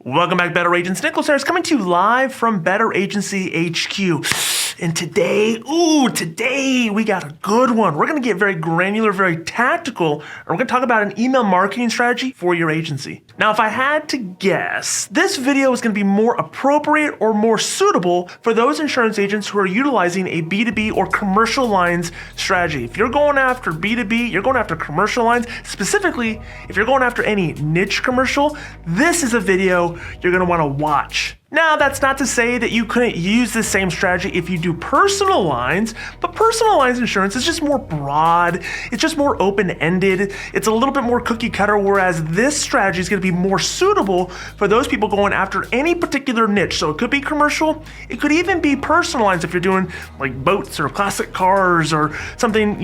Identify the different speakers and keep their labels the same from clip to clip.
Speaker 1: Welcome back, Better Agents. Nicholas Ayers coming to you live from Better Agency HQ. And today we got a good one. We're going to get very granular, very tactical, and we're going to talk about an email marketing strategy for your agency. Now, if I had to guess, this video is going to be more appropriate or more suitable for those insurance agents who are utilizing a B2B or commercial lines strategy. If you're going after B2B, you're going after commercial lines, specifically, if you're going after any niche commercial, this is a video you're going to want to watch. Now, that's not to say that you couldn't use the same strategy if you do personal lines, but personal lines insurance is just more broad, it's just more open-ended, it's a little bit more cookie cutter, whereas this strategy is going to be more suitable for those people going after any particular niche. So it could be commercial, it could even be personal lines if you're doing like boats or classic cars or something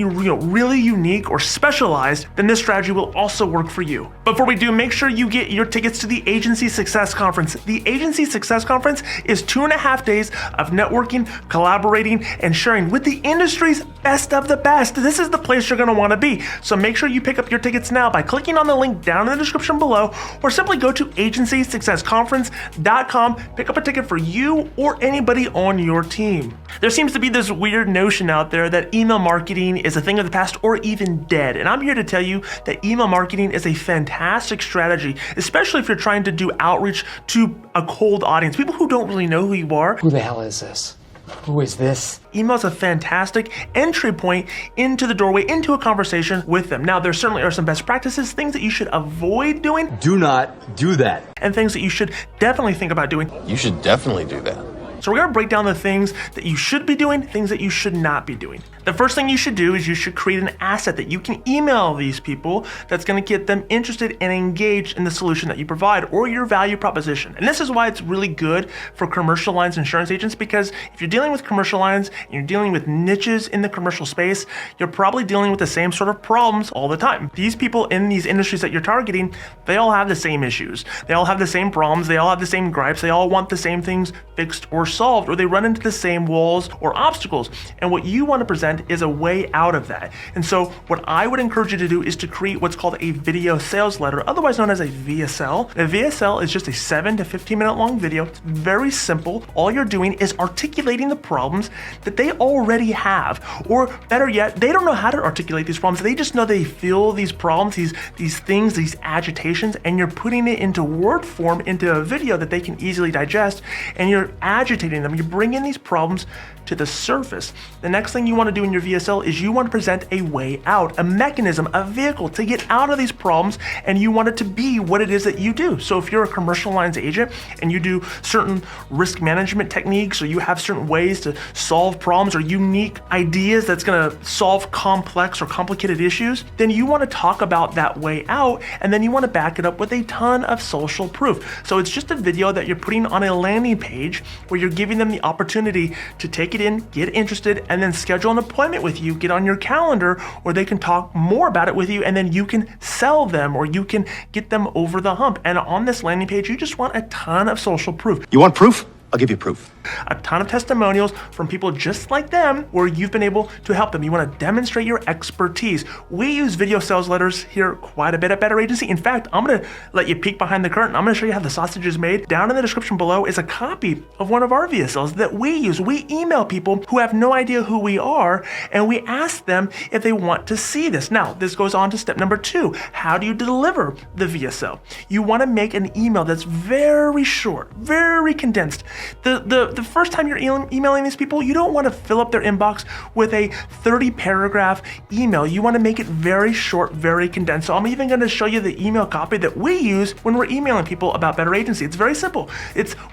Speaker 1: really unique or specialized, then this strategy will also work for you. Before we do, make sure you get your tickets to the Agency Success Conference. The Agency Success Conference is 2.5 days of networking, collaborating, and sharing with the industry's best of the best. This is the place you're going to want to be. So make sure you pick up your tickets now by clicking on the link down in the description below, or simply go to agencysuccessconference.com, pick up a ticket for you or anybody on your team. There seems to be this weird notion out there that email marketing is a thing of the past or even dead. And I'm here to tell you that email marketing is a fantastic strategy, especially if you're trying to do outreach to a cold audience, people who don't really know who you are.
Speaker 2: Who the hell is this? Who is this?
Speaker 1: Email is a fantastic entry point into the doorway, into a conversation with them. Now, there certainly are some best practices, things that you should avoid doing.
Speaker 3: Do not do that.
Speaker 1: And things that you should definitely think about doing.
Speaker 4: You should definitely do that.
Speaker 1: So we're going to break down the things that you should be doing, things that you should not be doing. The first thing you should do is you should create an asset that you can email these people that's going to get them interested and engaged in the solution that you provide or your value proposition. And this is why it's really good for commercial lines insurance agents, because if you're dealing with commercial lines and you're dealing with niches in the commercial space, you're probably dealing with the same sort of problems all the time. These people in these industries that you're targeting, they all have the same issues. They all have the same problems. They all have the same gripes. They all want the same things fixed or solved, or they run into the same walls or obstacles. And what you want to present is a way out of that. And so what I would encourage you to do is to create what's called a video sales letter, otherwise known as a VSL. A VSL is just a 7 to 15 minute long video. It's very simple. All you're doing is articulating the problems that they already have, or better yet, they don't know how to articulate these problems. They just know they feel these problems, these things, these agitations, and you're putting it into word form, into a video that they can easily digest, and you're agitating them. You're bringing these problems to the surface. The next thing you want to do in your VSL is you want to present a way out, a mechanism, a vehicle to get out of these problems, and you want it to be what it is that you do. So if you're a commercial lines agent and you do certain risk management techniques, or you have certain ways to solve problems or unique ideas that's going to solve complex or complicated issues, then you want to talk about that way out, and then you want to back it up with a ton of social proof. So it's just a video that you're putting on a landing page where you're giving them the opportunity to take it in, get interested, and then schedule an appointment with you, get on your calendar where they can talk more about it with you, and then you can sell them or you can get them over the hump. And on this landing page, you just want a ton of social proof.
Speaker 3: You want proof? I'll give you proof.
Speaker 1: A ton of testimonials from people just like them where you've been able to help them. You want to demonstrate your expertise. We use video sales letters here quite a bit at Better Agency. In fact, I'm going to let you peek behind the curtain. I'm going to show you how the sausage is made. Down in the description below is a copy of one of our VSLs that we use. We email people who have no idea who we are, and we ask them if they want to see this. Now, this goes on to step number 2. How do you deliver the VSL? You want to make an email that's very short, very condensed. The first time you're emailing these people, you don't want to fill up their inbox with a 30-paragraph email. You want to make it very short, very condensed. So I'm even going to show you the email copy that we use when we're emailing people about Better Agency. It's very simple.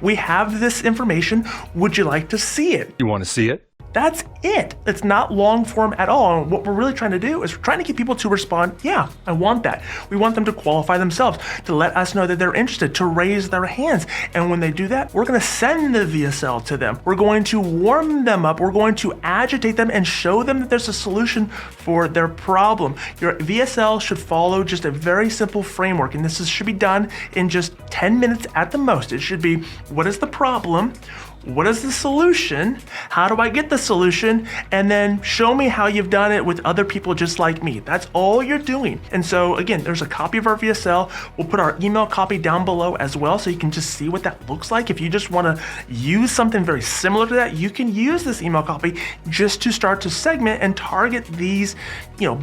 Speaker 1: We have this information. Would you like to see it?
Speaker 3: You want to see it?
Speaker 1: That's it. It's not long form at all. And what we're really trying to do is we're trying to get people to respond, yeah, I want that. We want them to qualify themselves, to let us know that they're interested, to raise their hands. And when they do that, we're going to send the VSL to them. We're going to warm them up. We're going to agitate them and show them that there's a solution for their problem. Your VSL should follow just a very simple framework. And should be done in just 10 minutes at the most. It should be, what is the problem? What is the solution? How do I get the solution and then show me how you've done it with other people just like me. That's all you're doing. And so again, there's a copy of our VSL. We'll put our email copy down below as well, so you can just see what that looks like. If you just want to use something very similar to that, you can use this email copy just to start to segment and target these,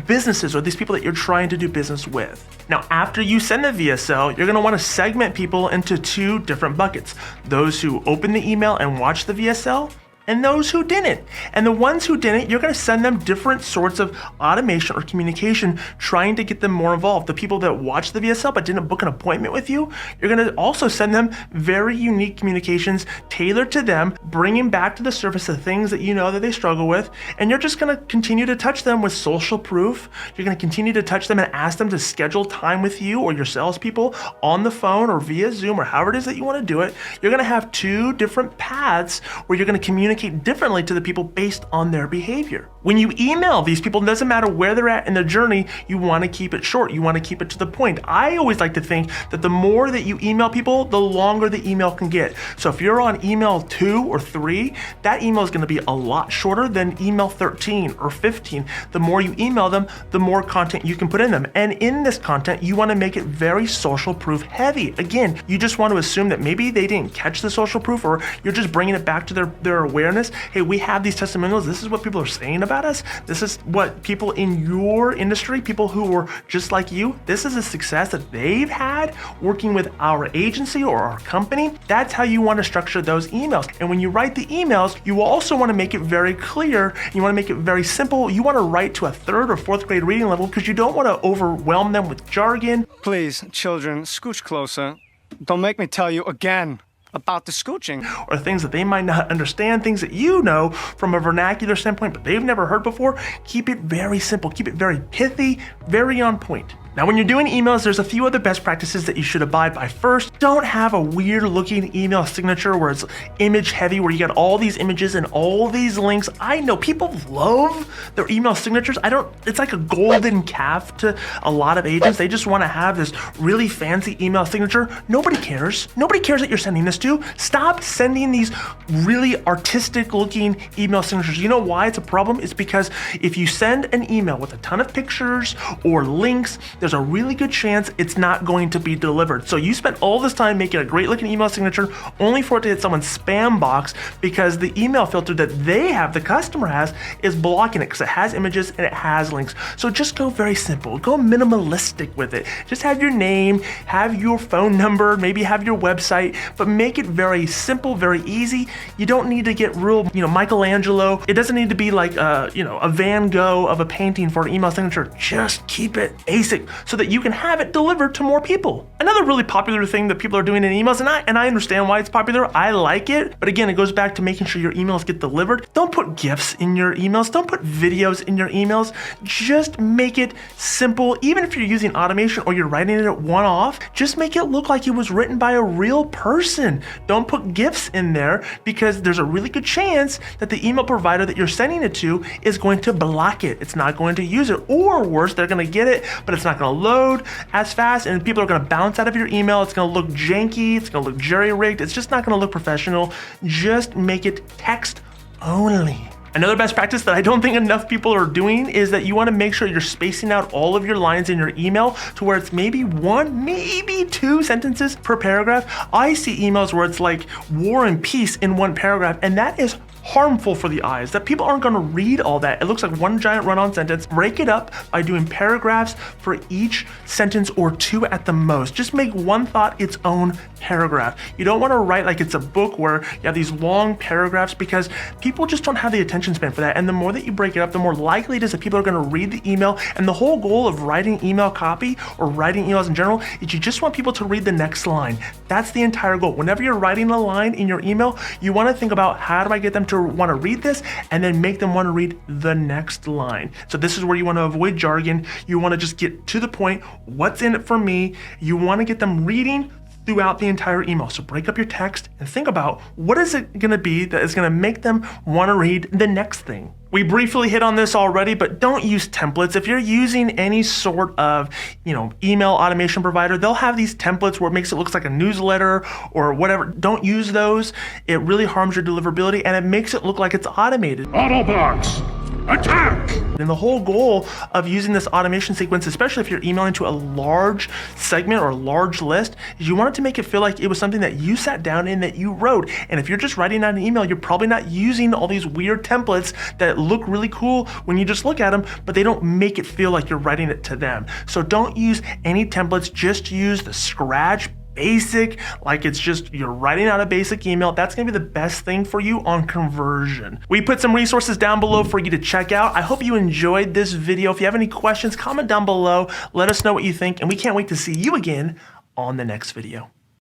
Speaker 1: businesses or these people that you're trying to do business with. Now, after you send the VSL, you're going to want to segment people into two different buckets: those who open the email and watch the VSL, and those who didn't. And the ones who didn't, you're going to send them different sorts of automation or communication, trying to get them more involved. The people that watched the VSL but didn't book an appointment with you, you're going to also send them very unique communications tailored to them, bringing back to the surface the things that you know that they struggle with. And you're just going to continue to touch them with social proof. You're going to continue to touch them and ask them to schedule time with you or your salespeople on the phone or via Zoom or however it is that you want to do it. You're going to have two different paths where you're going to communicate differently to the people based on their behavior. When you email these people, it doesn't matter where they're at in their journey, you want to keep it short. You want to keep it to the point. I always like to think that the more that you email people, the longer the email can get. So if you're on email 2 or 3, that email is going to be a lot shorter than email 13 or 15. The more you email them, the more content you can put in them. And in this content, you want to make it very social proof heavy. Again, you just want to assume that maybe they didn't catch the social proof, or you're just bringing it back to their awareness. Hey, we have these testimonials. This is what people are saying about us. This is what people in your industry, people who were just like you, this is a success that they've had working with our agency or our company. That's how you want to structure those emails. And when you write the emails, you also want to make it very clear. You want to make it very simple. You want to write to a 3rd or 4th grade reading level, because you don't want to overwhelm them with jargon.
Speaker 4: Please, children, scooch closer. Don't make me tell you again about the scooching.
Speaker 1: Or things that they might not understand, things that you know from a vernacular standpoint, but they've never heard before. Keep it very simple. Keep it very pithy, very on point. Now, when you're doing emails, there's a few other best practices that you should abide by. First, don't have a weird looking email signature where it's image heavy, where you got all these images and all these links. I know people love their email signatures. It's like a golden calf to a lot of agents. They just want to have this really fancy email signature. Nobody cares. Nobody cares that you're sending this to. Stop sending these really artistic looking email signatures. You know why it's a problem? It's because if you send an email with a ton of pictures or links, there's a really good chance it's not going to be delivered. So you spent all this time making a great looking email signature only for it to hit someone's spam box because the email filter that they have, the customer has, is blocking it because it has images and it has links. So just go very simple, go minimalistic with it. Just have your name, have your phone number, maybe have your website, but make it very simple, very easy. You don't need to get real, Michelangelo. It doesn't need to be like a Van Gogh of a painting for an email signature. Just keep it basic, so that you can have it delivered to more people. Another really popular thing that people are doing in emails, and I understand why it's popular. I like it, but again, it goes back to making sure your emails get delivered. Don't put GIFs in your emails. Don't put videos in your emails. Just make it simple. Even if you're using automation or you're writing it one-off, just make it look like it was written by a real person. Don't put GIFs in there, because there's a really good chance that the email provider that you're sending it to is going to block it. It's not going to use it, or worse, they're going to get it, but it's not going to load as fast, and people are going to bounce out of your email. It's going to look janky. It's going to look jerry-rigged. It's just not going to look professional. Just make it text only. Another best practice that I don't think enough people are doing is that you want to make sure you're spacing out all of your lines in your email to where it's maybe 1, maybe 2 sentences per paragraph. I see emails where it's like war and peace in one paragraph, and that is harmful for the eyes, that people aren't going to read all that. It looks like one giant run-on sentence. Break it up by doing paragraphs for each sentence, or 2 at the most. Just make one thought its own paragraph. You don't want to write like it's a book where you have these long paragraphs, because people just don't have the attention span for that. And the more that you break it up, the more likely it is that people are going to read the email. And the whole goal of writing email copy or writing emails in general is you just want people to read the next line. That's the entire goal. Whenever you're writing a line in your email, you want to think about, how do I get them to want to read this, and then make them want to read the next line. So this is where you want to avoid jargon. You want to just get to the point. What's in it for me? You want to get them reading throughout the entire email. So break up your text and think about what is it gonna be that is gonna make them wanna read the next thing. We briefly hit on this already, but don't use templates. If you're using any sort of, email automation provider, they'll have these templates where it makes it look like a newsletter or whatever. Don't use those. It really harms your deliverability and it makes it look like it's automated.
Speaker 5: Autobots, attack!
Speaker 1: And the whole goal of using this automation sequence, especially if you're emailing to a large segment or a large list, is you want it to make it feel like it was something that you sat down and that you wrote. And if you're just writing out an email, you're probably not using all these weird templates that look really cool when you just look at them, but they don't make it feel like you're writing it to them. So don't use any templates, just use the Scratch basic, like it's just you're writing out a basic email. That's gonna be the best thing for you on conversion. We put some resources down below for you to check out. I hope you enjoyed this video. If you have any questions, comment down below. Let us know what you think, and we can't wait to see you again on the next video.